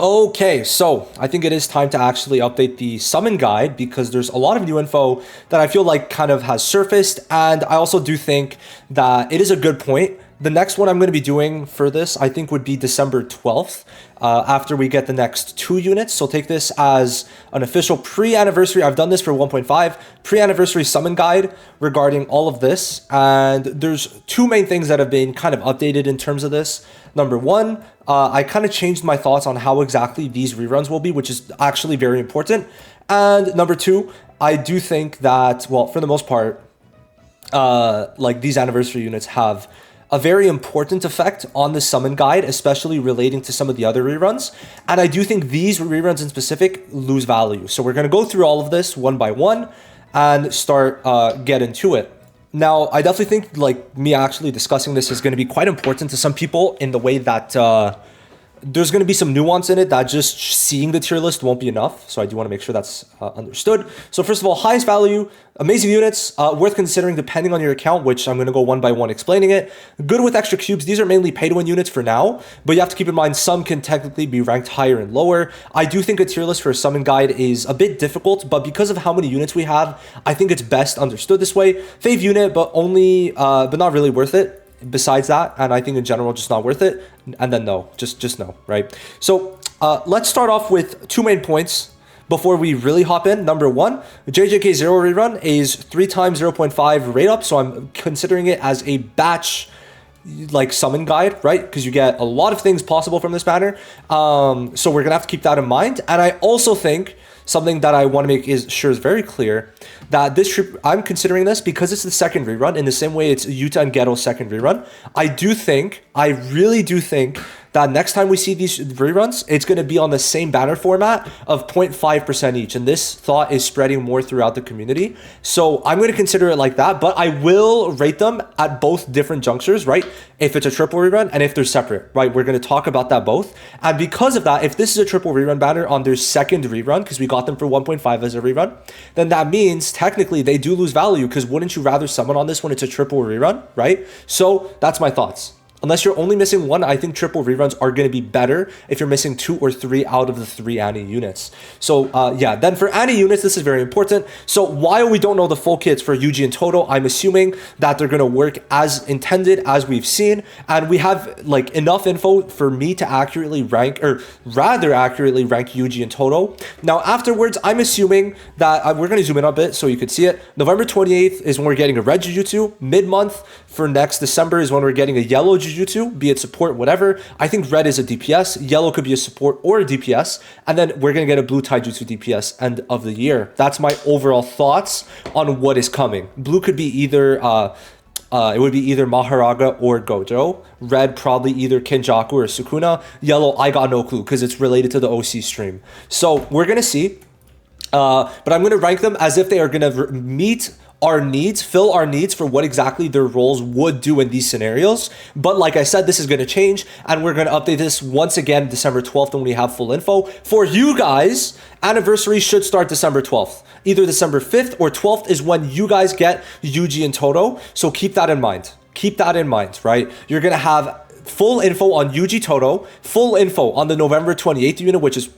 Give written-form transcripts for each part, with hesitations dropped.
Okay, so I think it is time to actually update the summon guide because there's a lot of new info that I feel like kind of has surfaced, and I also do think that it is a good point. The next one I'm going to be doing for this, I think, would be December 12th, after we get the next 2 units. So take this as an official pre-anniversary. I've done this for 1.5, pre-anniversary summon guide regarding all of this. And there's 2 main things that have been kind of updated in terms of this. Number 1, I kind of changed my thoughts on how exactly these reruns will be, which is actually very important. And number 2, I do think that, well, for the most part, like these anniversary units have a very important effect on the summon guide, especially relating to some of the other reruns. And I do think these reruns in specific lose value. So we're going to go through all of this one by one and start get into it. Now, I definitely think like me actually discussing this is going to be quite important to some people in the way that there's going to be some nuance in it that just seeing the tier list won't be enough. So I do want to make sure that's understood. So first of all, highest value, amazing units, worth considering depending on your account, which I'm going to go one by one explaining it. Good with extra cubes. These are mainly pay to win units for now, but you have to keep in mind some can technically be ranked higher and lower. I do think a tier list for a summon guide is a bit difficult, but because of how many units we have, I think it's best understood this way. Fave unit, but only, but not really worth it. Besides that, and I think in general just not worth it, and then no, just no, right? So let's start off with 2 main points before we really hop in. Number 1, JJK 0 rerun is 3 times 0.5 rate up, so I'm considering it as a batch like summon guide, right? Because you get a lot of things possible from this banner, so we're gonna have to keep that in mind. And I also think something that I want to make sure is very clear that this trip, I'm considering this because it's the second rerun in the same way it's Yuta and Ghetto's second rerun. I really do think that next time we see these reruns, it's going to be on the same banner format of 0.5% each. And this thought is spreading more throughout the community. So I'm going to consider it like that, but I will rate them at both different junctures, right? If it's a triple rerun and if they're separate, right? We're going to talk about that both. And because of that, if this is a triple rerun banner on their second rerun, because we got them for 1.5 as a rerun, then that means technically they do lose value, because wouldn't you rather summon on this when it's a triple rerun, right? So that's my thoughts. Unless you're only missing 1, I think triple reruns are going to be better if you're missing 2 or 3 out of the 3 ANNI units. So yeah, then for ANNI units, this is very important. So while we don't know the full kits for YUJI and TODO, I'm assuming that they're going to work as intended, as we've seen. And we have like enough info for me to accurately rank, or rather accurately rank YUJI and TODO. Now afterwards, I'm assuming that we're going to zoom in a bit so you could see it. November 28th is when we're getting a red Jujutsu. Mid-month for next December is when we're getting a yellow Jujutsu, be it support, whatever. I think red is a DPS, yellow could be a support or a DPS, and then we're going to get a blue taijutsu DPS end of the year. That's my overall thoughts on what is coming. Blue could be either, it would be either Maharaga or Gojo. Red, probably either Kenjaku or Sukuna. Yellow, I got no clue because it's related to the OC stream. So we're going to see, but I'm going to rank them as if they are going to meet our needs, fill our needs for what exactly their roles would do in these scenarios. But like I said, this is going to change, and we're going to update this once again December 12th when we have full info. For you guys, anniversary should start December 12th. Either December 5th or 12th is when you guys get YUJI and TODO. So keep that in mind. Keep that in mind, right? You're going to have full info on YUJI TODO, full info on the November 28th unit, which is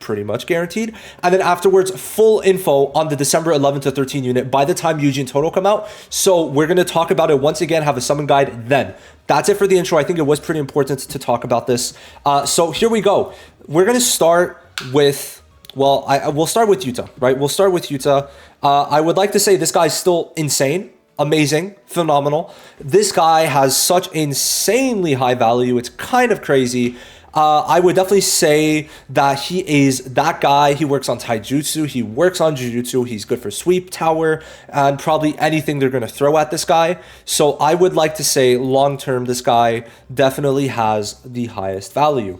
pretty much guaranteed, and then afterwards full info on the December 11th to 13th unit by the time YUJI and TODO come out. So we're going to talk about it once again, have a summon guide then. That's it for the intro. I think it was pretty important to talk about this. So here we go. We're going to start with, well, we'll start with Yuta, right? We'll start with Yuta. I would like to say this guy's still insane, amazing, phenomenal. This guy has such insanely high value. It's kind of crazy. I would definitely say that he is that guy. He works on taijutsu, he works on jujutsu, he's good for sweep, tower, and probably anything they're going to throw at this guy. So I would like to say long-term, this guy definitely has the highest value.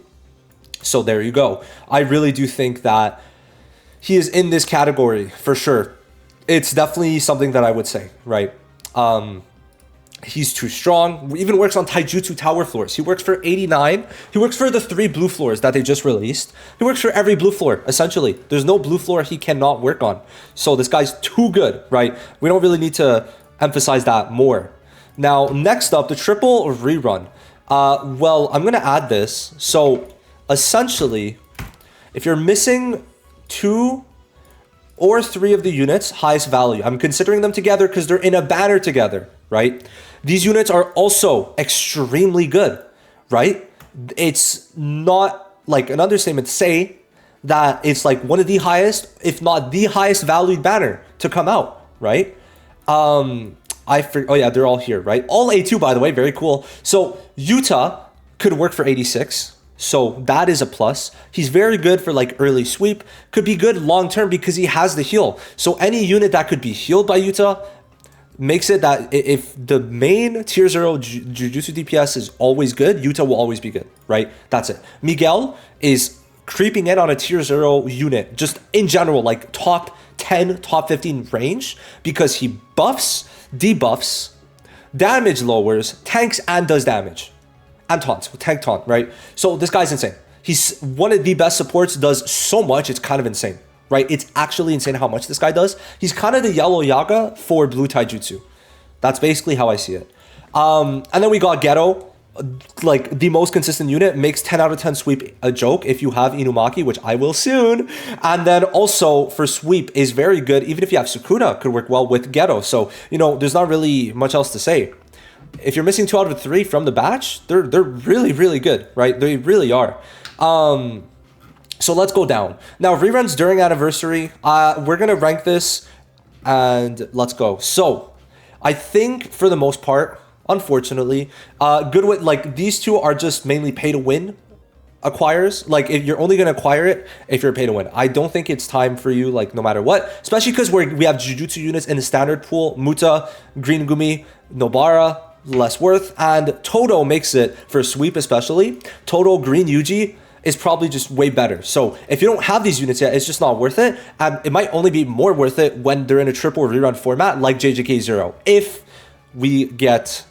So there you go. I really do think that he is in this category for sure. It's definitely something that I would say, right? He's too strong. Even works on taijutsu tower floors. He works for 89. He works for the 3 blue floors that they just released. He works for every blue floor, essentially. There's no blue floor he cannot work on. So this guy's too good, right? We don't really need to emphasize that more. Now, next up, the triple rerun. Well, I'm going to add this. So essentially, If you're missing 2 or 3 of the units, highest value. I'm considering them together because they're in a banner together, right? These units are also extremely good, right? It's not like an understatement to say that it's like one of the highest, if not the highest valued banner to come out, right? Oh yeah, they're all here, right? All A2, by the way, very cool. So Yuta could work for 86. So that is a plus. He's very good for like early sweep. Could be good long term because he has the heal. So any unit that could be healed by Yuta makes it that if the main tier 0 Jujutsu DPS is always good, Yuta will always be good, right? That's it. Miguel is creeping in on a tier 0 unit, just in general, like top 10, top 15 range, because he buffs, debuffs, damage lowers, tanks, and does damage. And taunts, tank taunt, right? So this guy's insane. He's one of the best supports, does so much, it's kind of insane, right? It's actually insane how much this guy does. He's kind of the yellow Yaga for blue taijutsu. That's basically how I see it. And then we got Ghetto, like the most consistent unit, makes 10 out of 10 sweep a joke if you have Inumaki, which I will soon. And then also for sweep is very good, even if you have Sukuna, could work well with Ghetto. So, you know, there's not really much else to say. If you're missing 2 out of 3 from the batch, they're really, really good, right? They really are. So let's go down. Now, reruns during anniversary, we're going to rank this and let's go. So I think for the most part, unfortunately, good with like these 2 are just mainly pay to win acquires. Like if you're only going to acquire it if you're pay to win. I don't think it's time for you, like no matter what, especially because we have Jujutsu units in the standard pool. Muta, Green Gumi, Nobara, less worth, and TODO makes it for sweep especially. TODO Green Yuji is probably just way better. So if you don't have these units yet, it's just not worth it. And it might only be more worth it when they're in a triple rerun format like JJK 0. If we get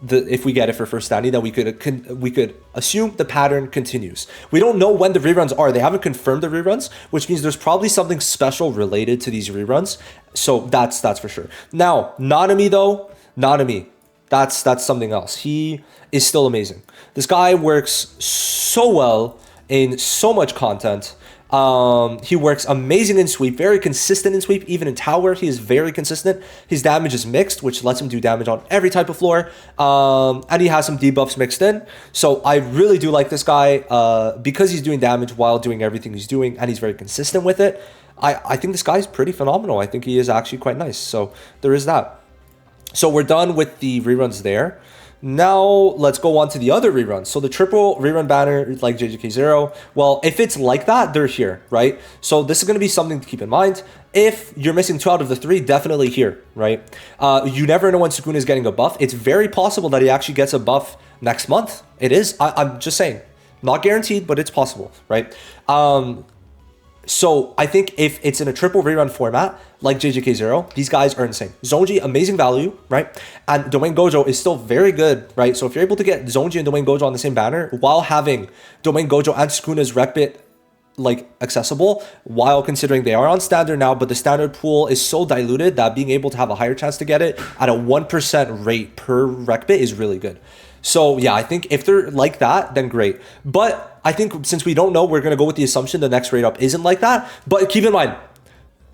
it for first standing, then we could assume the pattern continues. We don't know when the reruns are. They haven't confirmed the reruns, which means there's probably something special related to these reruns. So that's for sure. Now, Nanami though, that's something else. He is still amazing. This guy works so well in so much content. He works amazing in sweep, very consistent in sweep, even in tower. He is very consistent. His damage is mixed, which lets him do damage on every type of floor. And he has some debuffs mixed in. So I really do like this guy because he's doing damage while doing everything he's doing, and he's very consistent with it. I think this guy's pretty phenomenal. I think he is actually quite nice. So there is that. So we're done with the reruns there. Now let's go on to the other reruns. So the triple rerun banner, like JJK 0, well, if it's like that, they're here, right? So this is going to be something to keep in mind. If you're missing 2 out of the 3, definitely here, right? You never know when Sukuna is getting a buff. It's very possible that he actually gets a buff next month. It is. I'm just saying. Not guaranteed, but it's possible, right? So I think if it's in a triple rerun format, like JJK 0, these guys are insane. Zonji, amazing value, right? And Domain Gojo is still very good, right? So if you're able to get Zonji and Domain Gojo on the same banner while having Domain Gojo and Sukuna's rep bit like accessible, while considering they are on standard now, but the standard pool is so diluted that being able to have a higher chance to get it at a 1% rate per rec bit is really good. So yeah, I think if they're like that, then great. But I think since we don't know, we're going to go with the assumption the next rate up isn't like that. But keep in mind,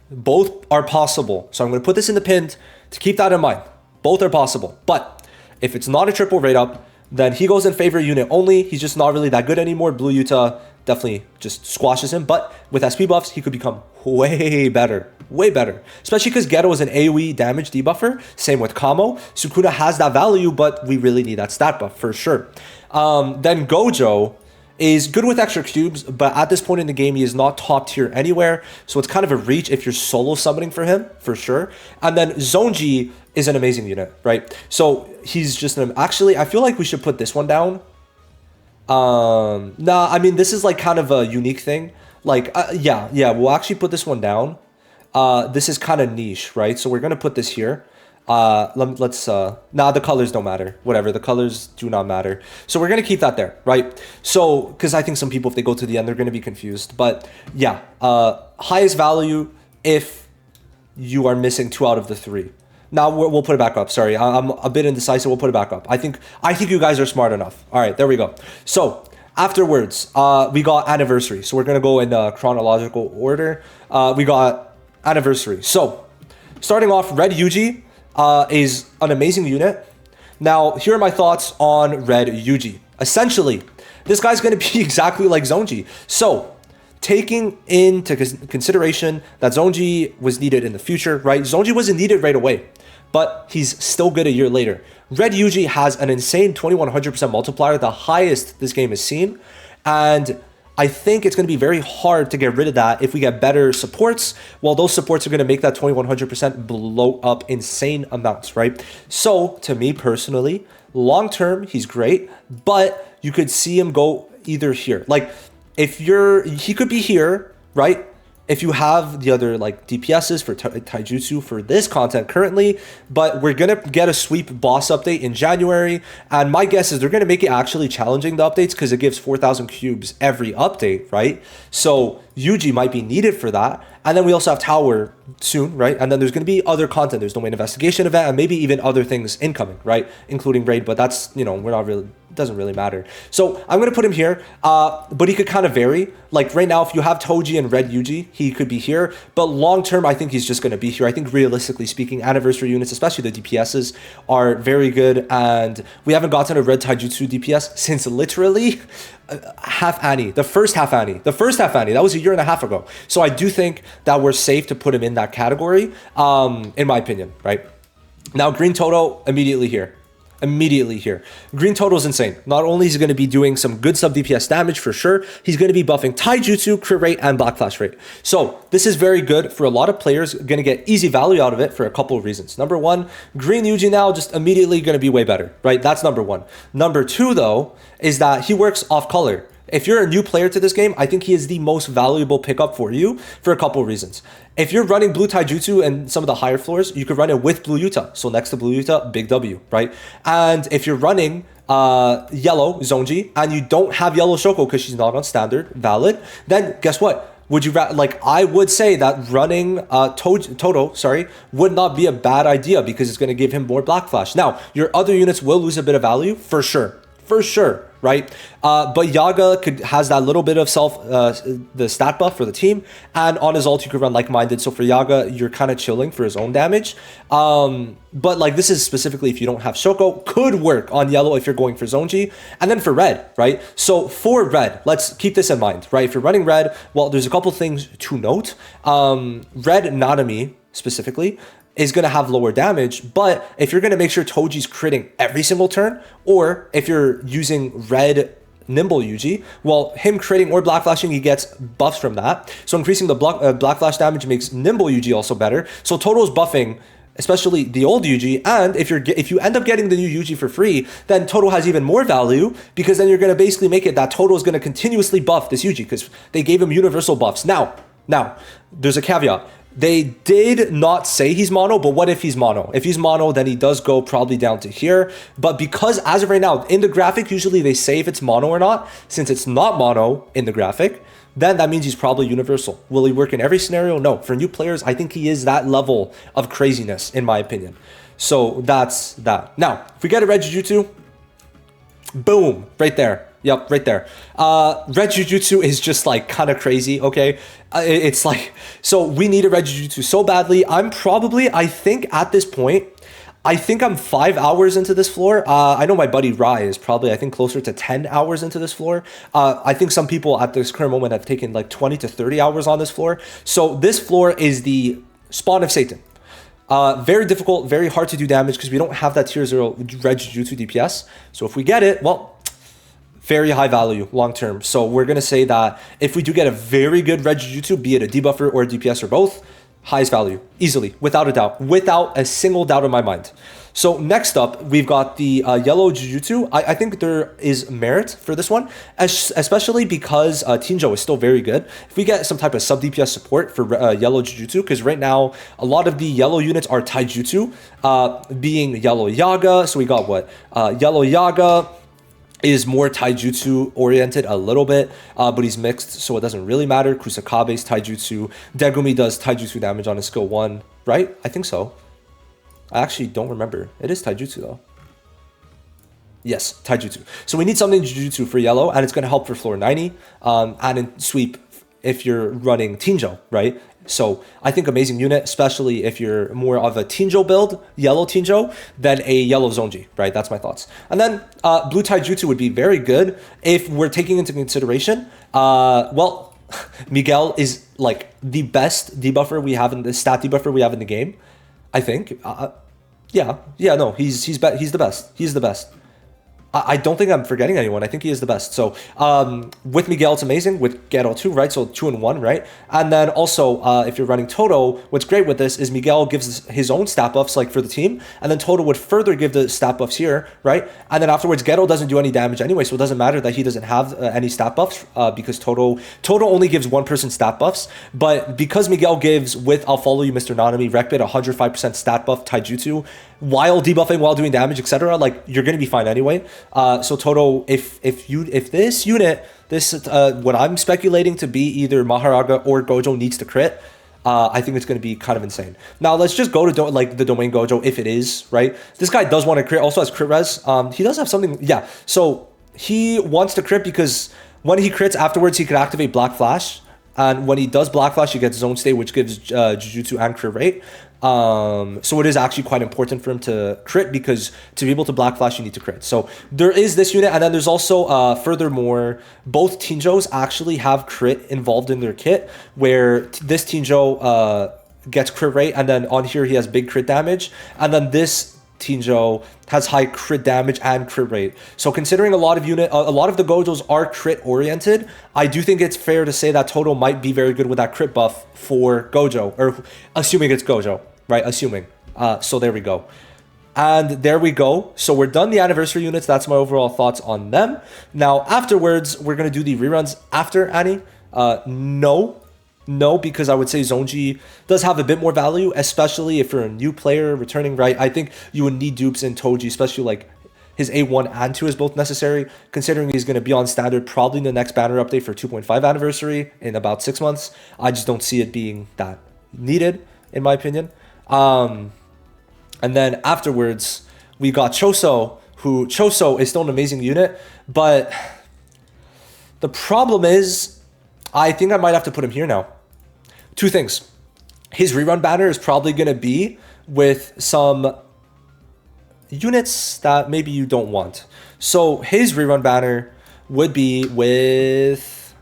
both are possible. So I'm going to put this in the pinned to keep that in mind. Both are possible. But if it's not a triple rate up, then he goes in favor unit only. He's just not really that good anymore. Blue Yuta definitely just squashes him. But with SP buffs, he could become way better. Way better. Especially because Ghetto is an AoE damage debuffer. Same with Kamo. Sukuna has that value, but we really need that stat buff for sure. Then Gojo is good with extra cubes, but at this point in the game, he is not top tier anywhere. So it's kind of a reach if you're solo summoning for him, for sure. And then Zonji is an amazing unit, right? So he's just actually, I feel like we should put this one down. Nah, I mean, this is like kind of a unique thing. Like, yeah, we'll actually put this one down. This is kind of niche, right? So we're going to put this here. Nah, the colors don't matter. Whatever, the colors do not matter. So we're going to keep that there, right? So, because I think some people, if they go to the end, they're going to be confused. But yeah, highest value if you are missing 2 out of the 3. Now we'll put it back up. Sorry, I'm a bit indecisive. We'll put it back up. I think you guys are smart enough. All right, there we go. So Afterwards, we got Anniversary. So we're going to go in chronological order. We got Anniversary. So starting off, Red YUJI is an amazing unit. Now, here are my thoughts on Red YUJI. Essentially, this guy's going to be exactly like Zonji. So taking into consideration that Zonji was needed in the future, right? Zonji wasn't needed right away, but he's still good a year later. Red YUJI has an insane 2100% multiplier, the highest this game has seen. And I think it's going to be very hard to get rid of that if we get better supports. Well, those supports are going to make that 2100% blow up insane amounts, right? So to me personally, long term, he's great, but you could see him go either here. Like he could be here, right? If you have the other like DPSs for Taijutsu for this content currently, but we're going to get a sweep boss update in January. And my guess is they're going to make it actually challenging, the updates, because it gives 4,000 cubes every update, right? So YUJI might be needed for that. And then we also have Tower soon, right? And then there's going to be other content. There's Domain Investigation event and maybe even other things incoming, right? Including Raid, but that's, we're not really, doesn't really matter. So I'm going to put him here, but he could kind of vary. Like right now, if you have Toji and Red YUJI, he could be here. But long term, I think he's just going to be here. I think realistically speaking, Anniversary units, especially the DPSs, are very good. And we haven't gotten a Red Taijutsu DPS since literally half ANNI, the first half ANNI. That was a year and a half ago. So I do think that we're safe to put him in that category, in my opinion, right? Now, Green TODO, immediately here. Green TODO is insane. Not only is he going to be doing some good sub DPS damage for sure, he's going to be buffing Taijutsu, crit rate, and Black Flash rate. So this is very good for a lot of players. Going to get easy value out of it for a couple of reasons. Number one, Green YUJI now just immediately going to be way better, right? That's number one. Number two, though, is that he works off color. If you're a new player to this game, I think he is the most valuable pickup for you for a couple of reasons. If you're running Blue Taijutsu and some of the higher floors, you could run it with Blue Yuta. So next to Blue Yuta, big W, right? And if you're running yellow Zonji and you don't have yellow Shoko because she's not on standard, valid, then guess what? Would you like? I would say that running TODO, would not be a bad idea because it's going to give him more Black Flash. Now, your other units will lose a bit of value for sure. Right? But Yaga has that little bit of the stat buff for the team, and on his ult you could run like-minded. So for Yaga, you're kind of chilling for his own damage. But like this is specifically if you don't have Shoko, could work on yellow if you're going for Zonji, and then for red, right? So for red, let's keep this in mind, right? If you're running red, well, there's a couple things to note. Red Nanami specifically is going to have lower damage, but if you're going to make sure Toji's critting every single turn, or if you're using red Nimble YUJI, well, him critting or Black Flashing, he gets buffs from that. So increasing the Black Flash damage makes Nimble YUJI also better. So TODO's buffing, especially the old YUJI, and if you end up getting the new YUJI for free, then TODO has even more value, because then you're going to basically make it that TODO is going to continuously buff this YUJI because they gave him universal buffs. Now, there's a caveat. They did not say he's mono, but what if he's mono? If he's mono, then he does go probably down to here. But because as of right now, in the graphic, usually they say if it's mono or not. Since it's not mono in the graphic, then that means he's probably universal. Will he work in every scenario? No. For new players, I think he is that level of craziness, in my opinion. So that's that. Now, if we get a Red Jujutsu, boom, right there. Yep, right there. Red Jujutsu is just like kind of crazy, okay? It's like, so we need a Red Jujutsu so badly. I think at this point, I'm 5 hours into this floor. I know my buddy Rai is probably, I think, closer to 10 hours into this floor. I think some people at this current moment have taken like 20 to 30 hours on this floor. So this floor is the spawn of Satan. Very difficult, very hard to do damage because we don't have that tier 0 Red Jujutsu DPS. So if we get it, well, very high value long term. So we're going to say that if we do get a very good Red Jujutsu, be it a debuffer or a DPS or both, highest value, easily, without a doubt, without a single doubt in my mind. So next up, we've got the yellow Jujutsu. I think there is merit for this one, especially because Tinjo is still very good. If we get some type of sub DPS support for yellow Jujutsu, because right now, a lot of the yellow units are Taijutsu, being yellow Yaga. So we got what? Yellow Yaga is more Taijutsu oriented a little bit, but he's mixed, so it doesn't really matter. Kusakabe's Taijutsu. Degumi does Taijutsu damage on his skill 1, right? I think so. I actually don't remember. It is Taijutsu though. Yes, taijutsu. So we need something jujutsu for yellow, and it's going to help for floor 90, and in sweep if you're running Tinjo, right? So I think amazing unit, especially if you're more of a Tinjo build, yellow Tinjo, than a yellow Zonji, right? That's my thoughts. And then blue taijutsu would be very good if we're taking into consideration, well, Miguel is like the best debuffer we have in the stat debuffer we have in the game, I think. Yeah, no, he's the best. He's the best. I don't think I'm forgetting anyone. I think he is the best. So with Miguel, it's amazing. With Ghetto too, right? So 2-in-1, right? And then also, if you're running Todo, what's great with this is Miguel gives his own stat buffs like for the team, and then Todo would further give the stat buffs here, right? And then afterwards, Ghetto doesn't do any damage anyway, so it doesn't matter that he doesn't have any stat buffs because Todo only gives one person stat buffs. But because Miguel gives with I'll follow you, Mr. Nanami, Rekbit 105% stat buff taijutsu while debuffing, while doing damage, etc., like you're gonna be fine anyway. So Todo, if this unit, what I'm speculating to be either Maharaga or Gojo needs to crit, I think it's going to be kind of insane. Now let's just go to like the domain Gojo if it is, right? This guy does want to crit, also has crit res. He does have something, yeah. So he wants to crit because when he crits afterwards, he could activate Black Flash. And when he does Black Flash, he gets Zone Stay, which gives Jujutsu and crit rate. So it is actually quite important for him to crit because to be able to Black Flash, you need to crit. So there is this unit. And then there's also, furthermore, both Tinjos actually have crit involved in their kit, where this Tinjo gets crit rate. And then on here, he has big crit damage. And then this Tinjo has high crit damage and crit rate. So considering a lot of the Gojos are crit oriented, I do think it's fair to say that Todo might be very good with that crit buff for Gojo, or assuming it's Gojo, right? Assuming. So there we go. And there we go. So we're done the anniversary units. That's my overall thoughts on them. Now, afterwards, we're going to do the reruns after Annie. No, because I would say Zonji does have a bit more value, especially if you're a new player returning, right? I think you would need dupes in Toji, especially like his A1 and 2 is both necessary, considering he's going to be on standard probably in the next banner update for 2.5 anniversary in about 6 months. I just don't see it being that needed, in my opinion. And then afterwards, we got Choso, who Choso is still an amazing unit, but the problem is, I think I might have to put him here now. Two things. His rerun banner is probably going to be with some units that maybe you don't want. So his rerun banner would be with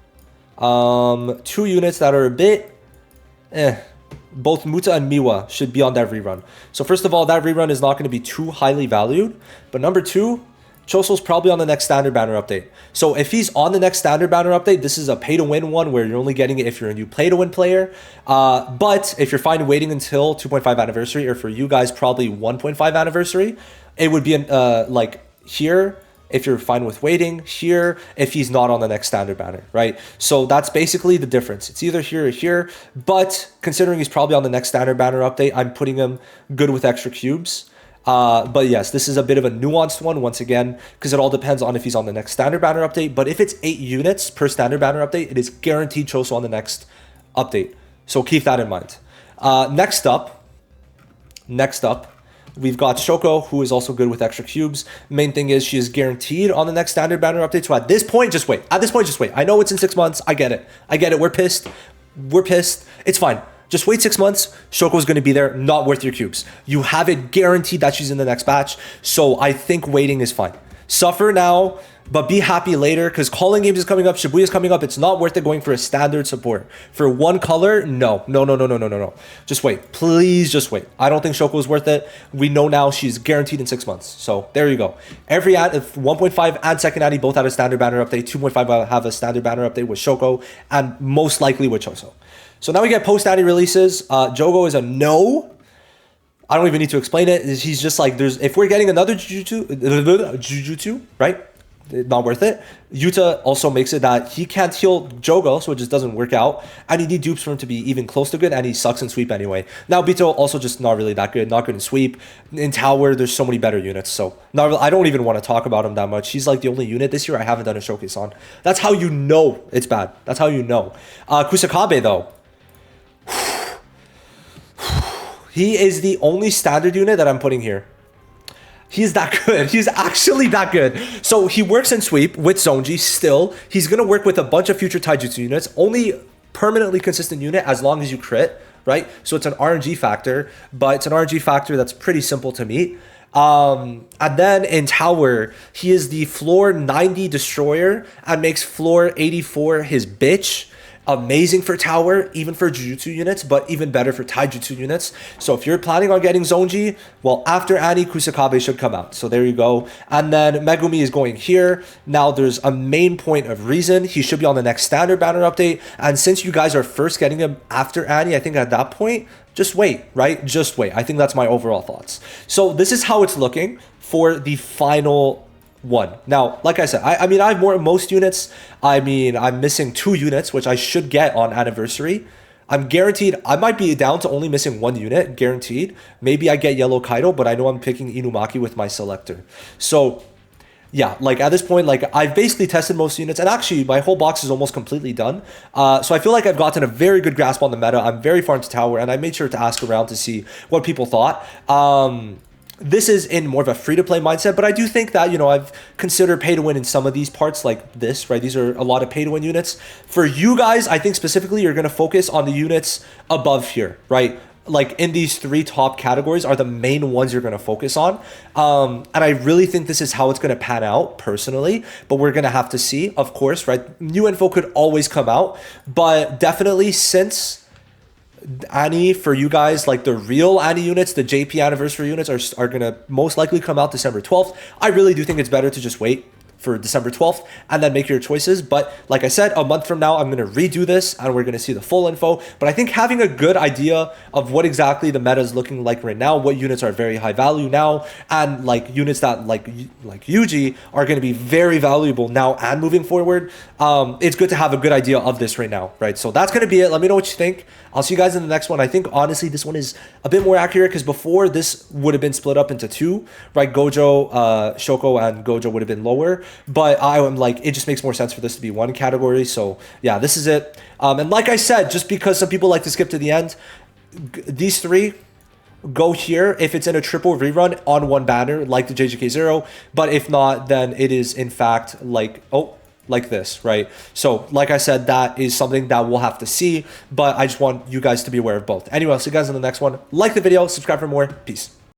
2 units that are a bit both Muta and Miwa should be on that rerun. So first of all, that rerun is not going to be too highly valued. But number 2, Choso's probably on the next standard banner update. So if he's on the next standard banner update, this is a pay to win one where you're only getting it if you're a new play to win player. But if you're fine waiting until 2.5 anniversary, or for you guys probably 1.5 anniversary, it would be like here if you're fine with waiting, here if he's not on the next standard banner, right? So that's basically the difference. It's either here or here, but considering he's probably on the next standard banner update, I'm putting him good with extra cubes. But yes, this is a bit of a nuanced one once again, because it all depends on if he's on the next standard banner update. But if it's 8 units per standard banner update, it is guaranteed Choso on the next update. So keep that in mind. Next up, we've got Shoko, who is also good with extra cubes. Main thing is she is guaranteed on the next standard banner update. So at this point, just wait. I know it's in 6 months. I get it. We're pissed. It's fine. Just wait 6 months. Shoko's going to be there. Not worth your cubes. You have it guaranteed that she's in the next batch. So I think waiting is fine. Suffer now, but be happy later, because calling games is coming up. Shibuya is coming up. It's not worth it going for a standard support. For one color, no. Just wait. Please just wait. I don't think Shoko is worth it. We know now she's guaranteed in 6 months. So there you go. Every ad, 1.5 and second Addy both had a standard banner update. 2.5 will have a standard banner update with Shoko, and most likely with Choso. So now we get post-Addy releases. Jogo is a no. I don't even need to explain it. He's just like, if we're getting another Jujutsu, right? Not worth it. Yuta also makes it that he can't heal Jogo, so it just doesn't work out. And you need dupes for him to be even close to good, and he sucks in sweep anyway. Now Bito also just not really that good. Not good in sweep. In tower, there's so many better units. So I don't even want to talk about him that much. He's like the only unit this year I haven't done a showcase on. That's how you know it's bad. That's how you know. Kusakabe though. He is the only standard unit that I'm putting here. He's that good. He's actually that good. So he works in sweep with Zonji still. He's going to work with a bunch of future taijutsu units. Only permanently consistent unit as long as you crit, right? So it's an RNG factor, but it's an RNG factor that's pretty simple to meet. And then in tower, he is the floor 90 destroyer and makes floor 84 his bitch. Amazing for tower, even for jujutsu units, but even better for taijutsu units. So if you're planning on getting Zonji, well, after Annie, Kusakabe should come out. So there you go. And then Megumi is going here. Now there's a main point of reason. He should be on the next standard banner update. And since you guys are first getting him after Annie, I think at that point, just wait, right? Just wait. I think that's my overall thoughts. So this is how it's looking for the final one. Now, like I said, I mean, I have most units. I mean, I'm missing 2 units, which I should get on anniversary. I'm guaranteed, I might be down to only missing 1 unit, guaranteed. Maybe I get yellow Kaido, but I know I'm picking Inumaki with my selector. So yeah, like at this point, like I've basically tested most units, and actually my whole box is almost completely done. So I feel like I've gotten a very good grasp on the meta. I'm very far into tower, and I made sure to ask around to see what people thought. This is in more of a free-to-play mindset, but I do think that, you know, I've considered pay-to-win in some of these parts like this, right? These are a lot of pay-to-win units. For you guys, I think specifically you're going to focus on the units above here, right? Like in these 3 top categories are the main ones you're going to focus on. And I really think this is how it's going to pan out personally, but we're going to have to see, of course, right? New info could always come out, but definitely since Annie, for you guys, like the real Annie units, the JP anniversary units are going to most likely come out December 12th. I really do think it's better to just wait for December 12th and then make your choices. But like I said, a month from now, I'm going to redo this and we're going to see the full info. But I think having a good idea of what exactly the meta is looking like right now, what units are very high value now, and like units that like YUJI are going to be very valuable now and moving forward, it's good to have a good idea of this right now, right? So that's going to be it. Let me know what you think. I'll see you guys in the next one. I think honestly this one is a bit more accurate because before this would have been split up into 2, right? Gojo, Shoko, and Gojo would have been lower. But I'm like, it just makes more sense for this to be 1 category. So yeah, this is it. And like I said, just because some people like to skip to the end, these 3 go here if it's in a triple rerun on 1 banner like the JJK 0. But if not, then it is in fact like, like this, right? So like I said, that is something that we'll have to see, but I just want you guys to be aware of both. Anyway, I'll see you guys in the next one. Like the video, subscribe for more. Peace.